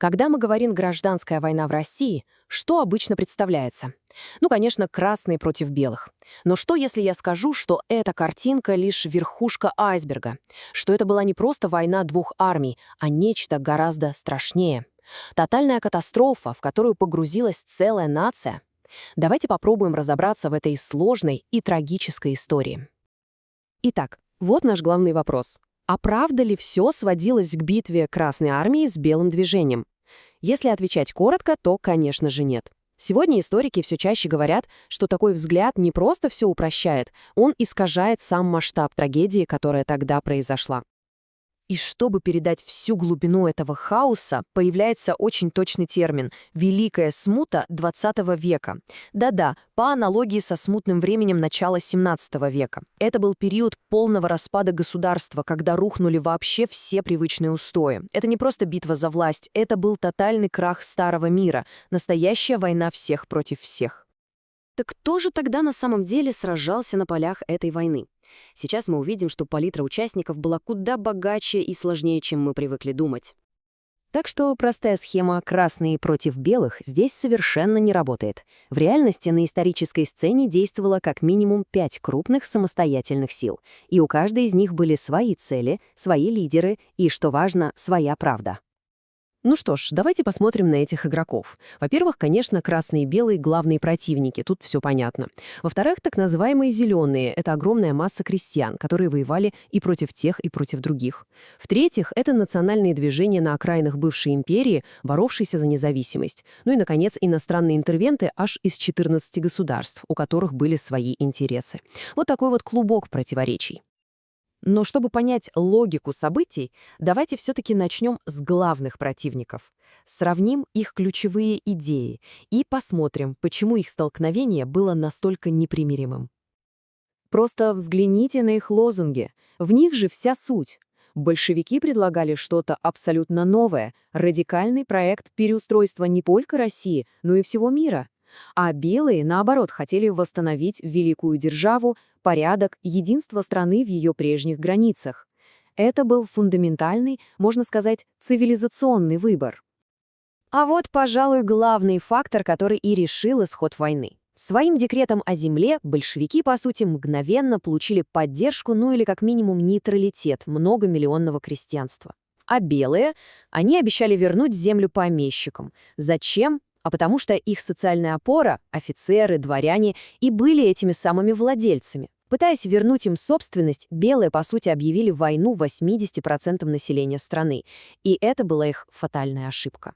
Когда мы говорим «гражданская война в России», что обычно представляется? Ну, конечно, красные против белых. Но что, если я скажу, что эта картинка лишь верхушка айсберга? Что это была не просто война двух армий, а нечто гораздо страшнее? Тотальная катастрофа, в которую погрузилась целая нация? Давайте попробуем разобраться в этой сложной и трагической истории. Итак, вот наш главный вопрос. А правда ли все сводилось к битве Красной Армии с Белым движением? Если отвечать коротко, то, конечно же, нет. Сегодня историки все чаще говорят, что такой взгляд не просто все упрощает, он искажает сам масштаб трагедии, которая тогда произошла. И чтобы передать всю глубину этого хаоса, появляется очень точный термин «Великая смута XX века». Да-да, по аналогии со смутным временем начала XVII века. Это был период полного распада государства, когда рухнули вообще все привычные устои. Это не просто битва за власть, это был тотальный крах старого мира, настоящая война всех против всех. Так кто же тогда на самом деле сражался на полях этой войны? Сейчас мы увидим, что палитра участников была куда богаче и сложнее, чем мы привыкли думать. Так что простая схема «красные против белых» здесь совершенно не работает. В реальности на исторической сцене действовало как минимум 5 крупных самостоятельных сил, и у каждой из них были свои цели, свои лидеры и, что важно, своя правда. Ну что ж, давайте посмотрим на этих игроков. Во-первых, конечно, красные и белые — главные противники, тут все понятно. Во-вторых, так называемые зеленые — это огромная масса крестьян, которые воевали и против тех, и против других. В-третьих, это национальные движения на окраинах бывшей империи, боровшиеся за независимость. Ну и, наконец, иностранные интервенты аж из 14 государств, у которых были свои интересы. Вот такой вот клубок противоречий. Но чтобы понять логику событий, давайте все-таки начнем с главных противников. Сравним их ключевые идеи и посмотрим, почему их столкновение было настолько непримиримым. Просто взгляните на их лозунги. В них же вся суть. Большевики предлагали что-то абсолютно новое, радикальный проект переустройства не только России, но и всего мира. А белые, наоборот, хотели восстановить великую державу, порядок, единство страны в ее прежних границах. Это был фундаментальный, можно сказать, цивилизационный выбор. А вот, пожалуй, главный фактор, который и решил исход войны. Своим декретом о земле большевики, по сути, мгновенно получили поддержку, ну или как минимум нейтралитет многомиллионного крестьянства. А белые, они обещали вернуть землю помещикам. Зачем? А потому что их социальная опора, офицеры, дворяне, и были этими самыми владельцами. Пытаясь вернуть им собственность, белые, по сути, объявили войну 80% населения страны. И это была их фатальная ошибка.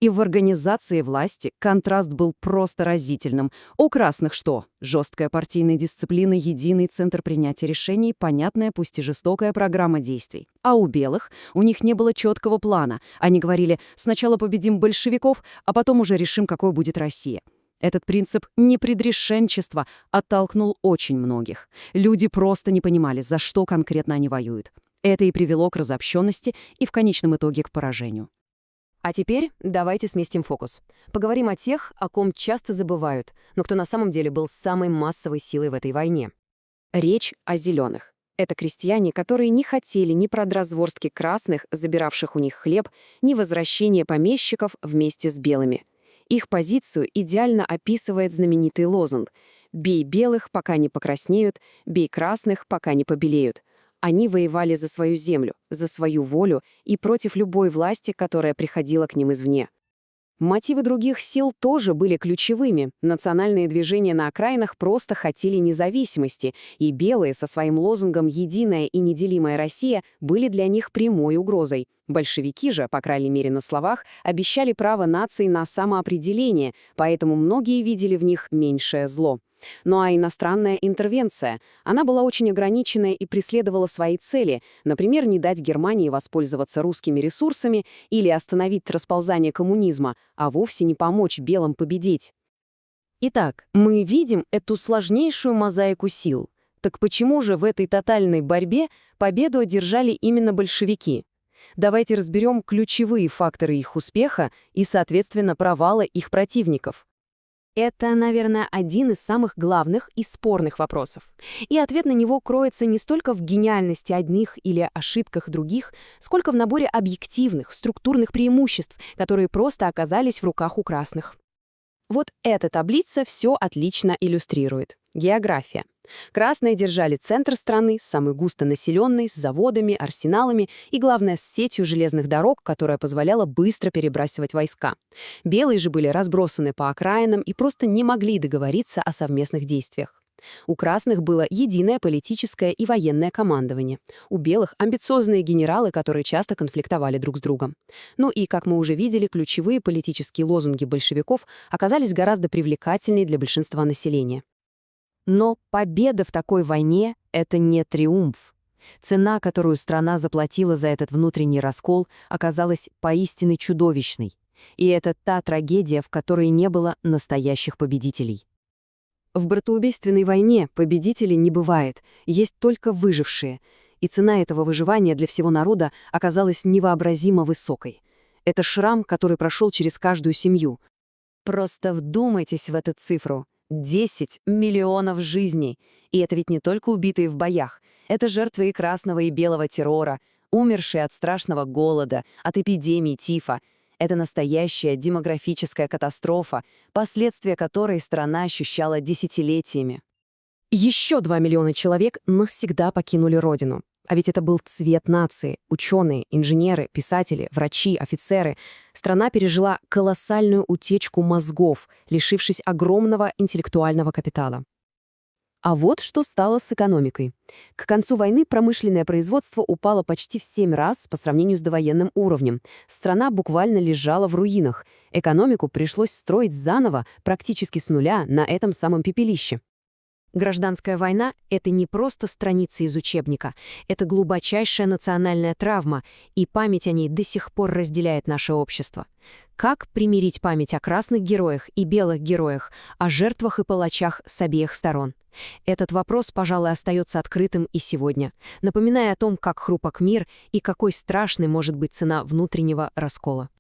И в организации власти контраст был просто разительным. У красных что? Жесткая партийная дисциплина, единый центр принятия решений, понятная, пусть и жестокая программа действий. А у белых у них не было четкого плана. Они говорили: сначала победим большевиков, а потом уже решим, какой будет Россия. Этот принцип непредрешенчества оттолкнул очень многих. Люди просто не понимали, за что конкретно они воюют. Это и привело к разобщенности и в конечном итоге к поражению. А теперь давайте сместим фокус. Поговорим о тех, о ком часто забывают, но кто на самом деле был самой массовой силой в этой войне. Речь о зеленых. Это крестьяне, которые не хотели ни продразворстки красных, забиравших у них хлеб, ни возвращения помещиков вместе с белыми. Их позицию идеально описывает знаменитый лозунг «Бей белых, пока не покраснеют, бей красных, пока не побелеют». Они воевали за свою землю, за свою волю и против любой власти, которая приходила к ним извне. Мотивы других сил тоже были ключевыми. Национальные движения на окраинах просто хотели независимости, и белые со своим лозунгом «Единая и неделимая Россия» были для них прямой угрозой. Большевики же, по крайней мере на словах, обещали право нации на самоопределение, поэтому многие видели в них меньшее зло. Ну а иностранная интервенция, она была очень ограниченная и преследовала свои цели, например, не дать Германии воспользоваться русскими ресурсами или остановить расползание коммунизма, а вовсе не помочь белым победить. Итак, мы видим эту сложнейшую мозаику сил. Так почему же в этой тотальной борьбе победу одержали именно большевики? Давайте разберем ключевые факторы их успеха и, соответственно, провала их противников. Это, наверное, один из самых главных и спорных вопросов. И ответ на него кроется не столько в гениальности одних или ошибках других, сколько в наборе объективных, структурных преимуществ, которые просто оказались в руках у красных. Вот эта таблица все отлично иллюстрирует. География. Красные держали центр страны, самый густонаселенный, с заводами, арсеналами и, главное, с сетью железных дорог, которая позволяла быстро перебрасывать войска. Белые же были разбросаны по окраинам и просто не могли договориться о совместных действиях. У красных было единое политическое и военное командование. У белых — амбициозные генералы, которые часто конфликтовали друг с другом. Ну и, как мы уже видели, ключевые политические лозунги большевиков оказались гораздо привлекательнее для большинства населения. Но победа в такой войне — это не триумф. Цена, которую страна заплатила за этот внутренний раскол, оказалась поистине чудовищной. И это та трагедия, в которой не было настоящих победителей. В братоубийственной войне победителей не бывает, есть только выжившие, и цена этого выживания для всего народа оказалась невообразимо высокой. Это шрам, который прошел через каждую семью. Просто вдумайтесь в эту цифру. 10 миллионов жизней. И это ведь не только убитые в боях. Это жертвы и красного, и белого террора, умершие от страшного голода, от эпидемии тифа. Это настоящая демографическая катастрофа, последствия которой страна ощущала десятилетиями. Еще 2 миллиона человек навсегда покинули родину. А ведь это был цвет нации. Ученые, инженеры, писатели, врачи, офицеры. Страна пережила колоссальную утечку мозгов, лишившись огромного интеллектуального капитала. А вот что стало с экономикой. К концу войны промышленное производство упало почти в 7 раз по сравнению с довоенным уровнем. Страна буквально лежала в руинах. Экономику пришлось строить заново, практически с нуля, на этом самом пепелище. Гражданская война — это не просто страницы из учебника, это глубочайшая национальная травма, и память о ней до сих пор разделяет наше общество. Как примирить память о красных героях и белых героях, о жертвах и палачах с обеих сторон? Этот вопрос, пожалуй, остается открытым и сегодня, напоминая о том, как хрупок мир и какой страшной может быть цена внутреннего раскола.